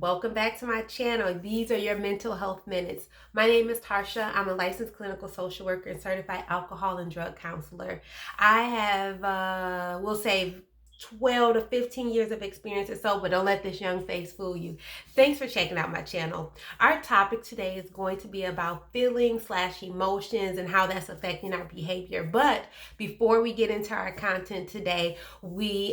Welcome back to my channel. These are your mental health minutes. My name is Tarsha. I'm a licensed clinical social worker and certified alcohol and drug counselor. I have, we'll say, 12 to 15 years of experience or so, but don't let this young face fool you. Thanks for checking out my channel. Our topic today is going to be about feelings slash emotions and how that's affecting our behavior. But before we get into our content today,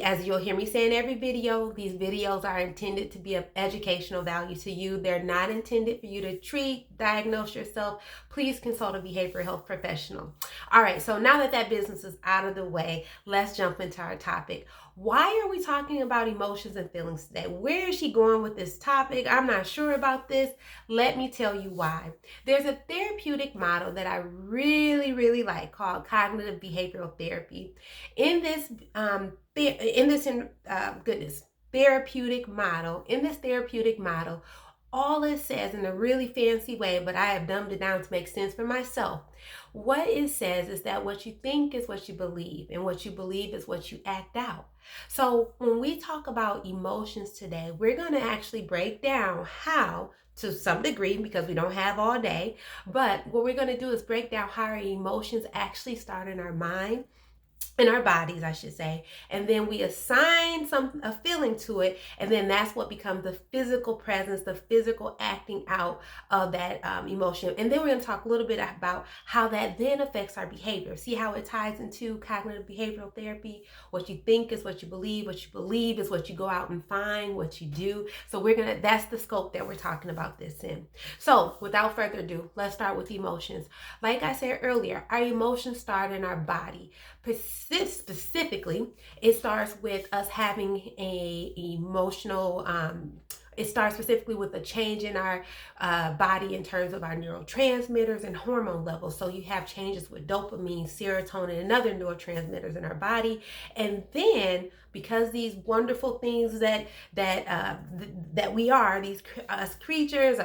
as you'll hear me say in every video, these videos are intended to be of educational value to you. They're not intended for you to treat, diagnose yourself. Please consult a behavioral health professional. All right, so now that that business is out of the way, let's jump into our topic. Why are we talking about emotions and feelings today? Where is she going with this topic? I'm not sure about this. Let me tell you why. There's a therapeutic model that I really like called cognitive behavioral therapy. In this therapeutic model, all it says in a really fancy way, but I have dumbed it down to make sense for myself. What it says is that what you think is what you believe, and what you believe is what you act out. So when we talk about emotions today, we're going to actually break down how, to some degree, because we don't have all day, but what we're going to do is break down how our emotions actually start in our mind, in our bodies, I should say, and then we assign a feeling to it, and then that's what becomes the physical presence, the physical acting out of that emotion. And then we're going to talk a little bit about how that then affects our behavior. See how it ties into cognitive behavioral therapy? What you think is what you believe is what you go out and find, what you do. So that's the scope that we're talking about this in. So without further ado, let's start with emotions. Like I said earlier, our emotions start in our body. Specifically, it starts with us having it starts specifically with a change in our body in terms of our neurotransmitters and hormone levels. So you have changes with dopamine, serotonin, and other neurotransmitters in our body. And then, because these wonderful things that we are, these us creatures,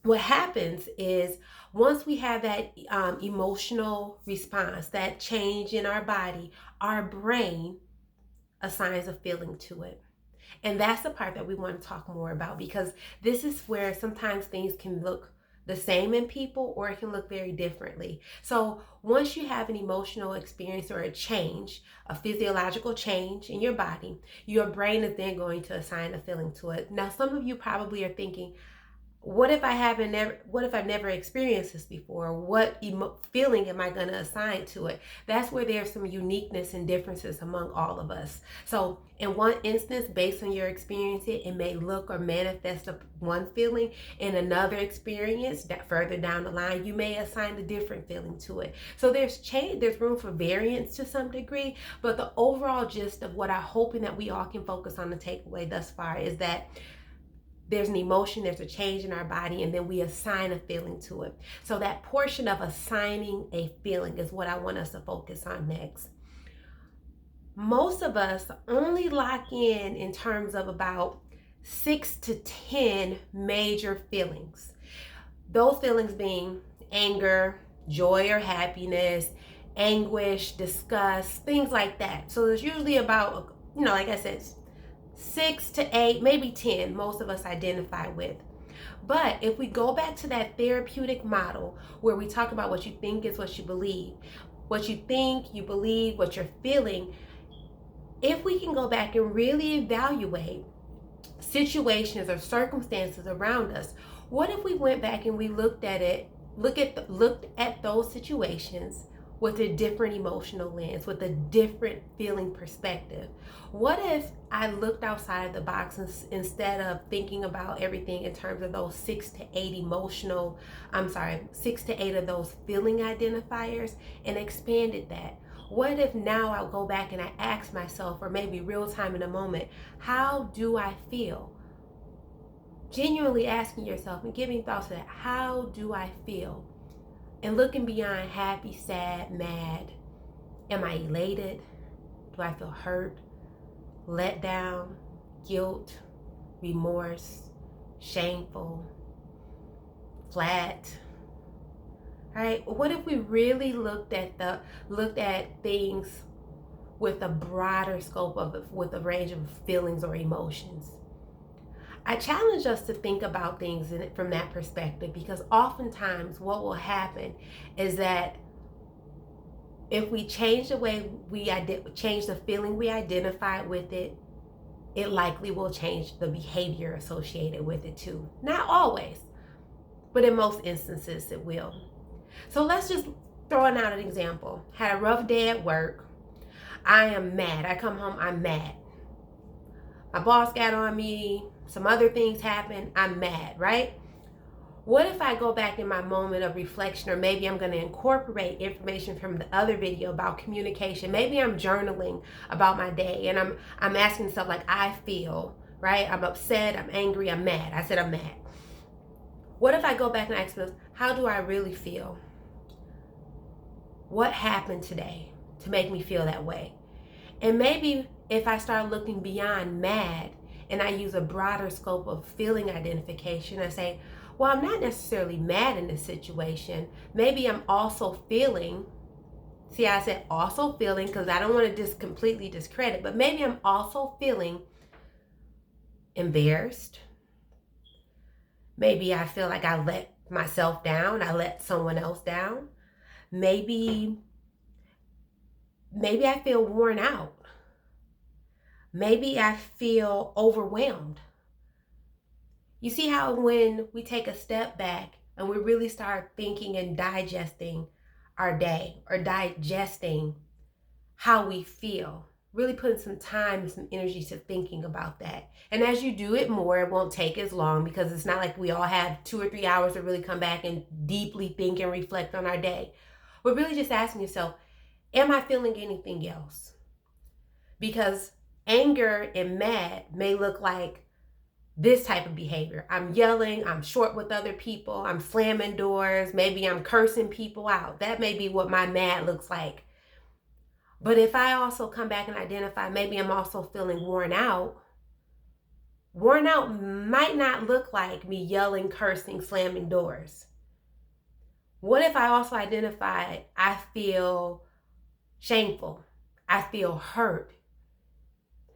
what happens is, once we have that emotional response, that change in our body, our brain assigns a feeling to it. And that's the part that we want to talk more about, because this is where sometimes things can look the same in people, or it can look very differently. So once you have an emotional experience or a change, a physiological change in your body, your brain is then going to assign a feeling to it. Now, some of you probably are thinking, what if I've never experienced this before? What feeling am I going to assign to it? That's where there's some uniqueness and differences among all of us. So in one instance, based on your experience, it may look or manifest one feeling. In another experience, that further down the line, you may assign a different feeling to it. So there's room for variance to some degree, but the overall gist of what I'm hoping that we all can focus on, the takeaway thus far, is that there's an emotion, there's a change in our body, and then we assign a feeling to it. So that portion of assigning a feeling is what I want us to focus on next. Most of us only lock in terms of about 6 to 10 major feelings. Those feelings being anger, joy or happiness, anguish, disgust, things like that. So there's usually about, like I said, 6 to 8, maybe 10, most of us identify with. But if we go back to that therapeutic model where we talk about what you think is what you believe, what you think, you believe, what you're feeling, if we can go back and really evaluate situations or circumstances around us, what if we went back and we looked at those situations with a different emotional lens, with a different feeling perspective? What if I looked outside of the box instead of thinking about everything in terms of those 6 to 8 of those feeling identifiers, and expanded that? What if now I'll go back and I ask myself, or maybe real time in a moment, how do I feel? Genuinely asking yourself and giving thoughts to that. How do I feel? And looking beyond happy, sad, mad. Am I elated? Do I feel hurt, let down, guilt, remorse, shameful, flat? All right. What if we really looked at things with a broader scope with a range of feelings or emotions? I challenge us to think about things from that perspective, because oftentimes what will happen is that if we change the way change the feeling we identify with it, it likely will change the behavior associated with it too. Not always, but in most instances it will. So let's just throw out an example. Had a rough day at work. I am mad. I come home, I'm mad. My boss got on me. Some other things happened. I'm mad, right? What if I go back in my moment of reflection, or maybe I'm going to incorporate information from the other video about communication. Maybe I'm journaling about my day and I'm asking stuff like, I feel, right? I'm upset, I'm angry, I'm mad. I said I'm mad. What if I go back and ask myself, how do I really feel? What happened today to make me feel that way? And maybe if I start looking beyond mad and I use a broader scope of feeling identification, I say, well, I'm not necessarily mad in this situation. Maybe I'm also feeling, see, I said also feeling because I don't want to just completely discredit, but maybe I'm also feeling embarrassed. Maybe I feel like I let myself down. I let someone else down. Maybe I feel worn out. Maybe I feel overwhelmed. You see how when we take a step back and we really start thinking and digesting our day, or digesting how we feel, really putting some time and some energy to thinking about that. And as you do it more, it won't take as long, because it's not like we all have 2 or 3 hours to really come back and deeply think and reflect on our day. We're really just asking yourself, am I feeling anything else? Because anger and mad may look like this type of behavior. I'm yelling, I'm short with other people, I'm slamming doors, maybe I'm cursing people out. That may be what my mad looks like. But if I also come back and identify, maybe I'm also feeling worn out. Worn out might not look like me yelling, cursing, slamming doors. What if I also identify, I feel shameful, I feel hurt.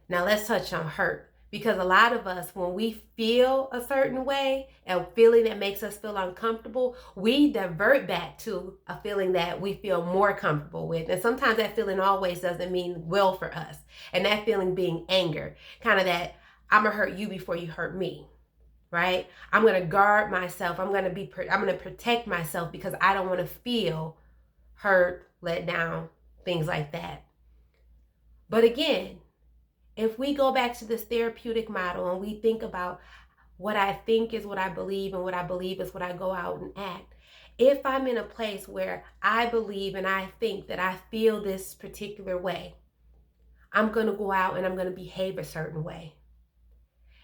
Now let's touch on hurt. Because a lot of us, when we feel a certain way, a feeling that makes us feel uncomfortable, we divert back to a feeling that we feel more comfortable with. And sometimes that feeling always doesn't mean well for us. And that feeling being anger, kind of that, I'm going to hurt you before you hurt me, right? I'm going to guard myself. I'm going to protect myself because I don't want to feel hurt, let down, things like that. But again, if we go back to this therapeutic model and we think about what I think is what I believe, and what I believe is what I go out and act. If I'm in a place where I believe and I think that I feel this particular way, I'm going to go out and I'm going to behave a certain way.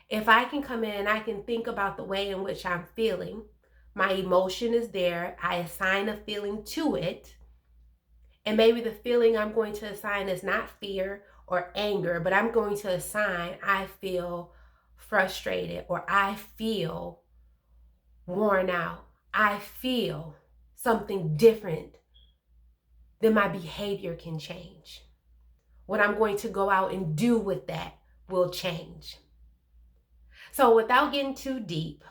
If I can come in and I can think about the way in which I'm feeling, my emotion is there, I assign a feeling to it, and maybe the feeling I'm going to assign is not fear or anger, but I'm going to assign, I feel frustrated, or I feel worn out, I feel something different, then my behavior can change. What I'm going to go out and do with that will change. So without getting too deep,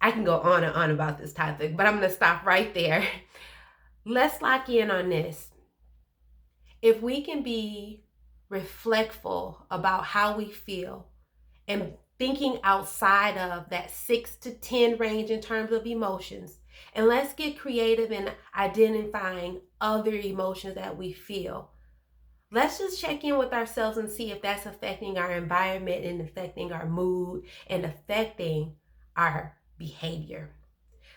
I can go on and on about this topic, but I'm going to stop right there. Let's lock in on this. If we can be reflectful about how we feel and thinking outside of that 6 to 10 range in terms of emotions, and let's get creative in identifying other emotions that we feel. Let's just check in with ourselves and see if that's affecting our environment and affecting our mood and affecting our behavior.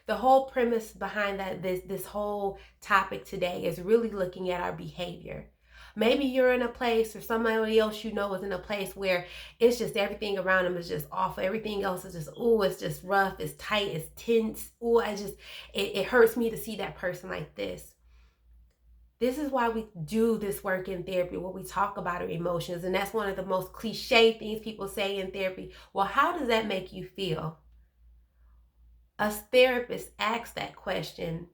The whole premise behind this whole topic today is really looking at our behavior. Maybe you're in a place, or somebody else you know is in a place where it's just everything around them is just awful. Everything else is just, it's just rough, it's tight, it's tense. It hurts me to see that person like this. This is why we do this work in therapy, where we talk about our emotions. And that's one of the most cliche things people say in therapy. Well, how does that make you feel? Us therapists ask that question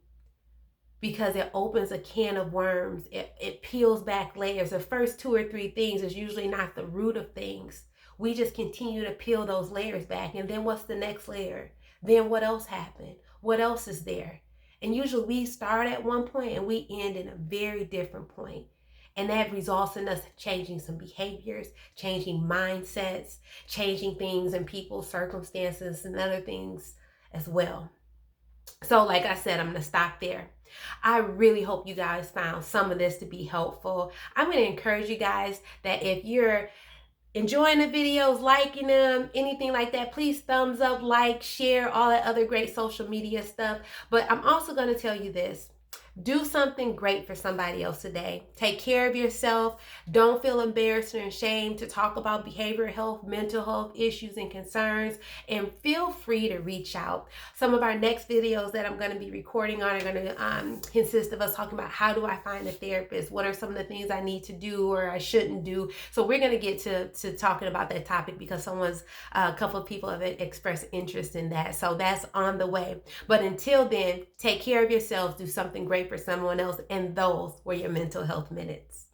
because it opens a can of worms. It peels back layers. The first 2 or 3 things is usually not the root of things. we just continue to peel those layers back. And then what's the next layer? Then what else happened? What else is there? And usually we start at one point and we end in a very different point. And that results in us changing some behaviors, changing mindsets, changing things in people's circumstances and other things as well. So like I said, I'm going to stop there. I really hope you guys found some of this to be helpful. I'm going to encourage you guys that if you're enjoying the videos, liking them, anything like that, please thumbs up, like, share, all that other great social media stuff. But I'm also going to tell you this. Do something great for somebody else today. Take care of yourself. Don't feel embarrassed or ashamed to talk about behavioral health, mental health issues and concerns, and feel free to reach out. Some of our next videos that I'm going to be recording on are going to consist of us talking about how do I find a therapist? What are some of the things I need to do or I shouldn't do? So we're going to get to talking about that topic because a couple of people have expressed interest in that. So that's on the way. But until then, take care of yourselves. Do something great for someone else, and those were your mental health minutes.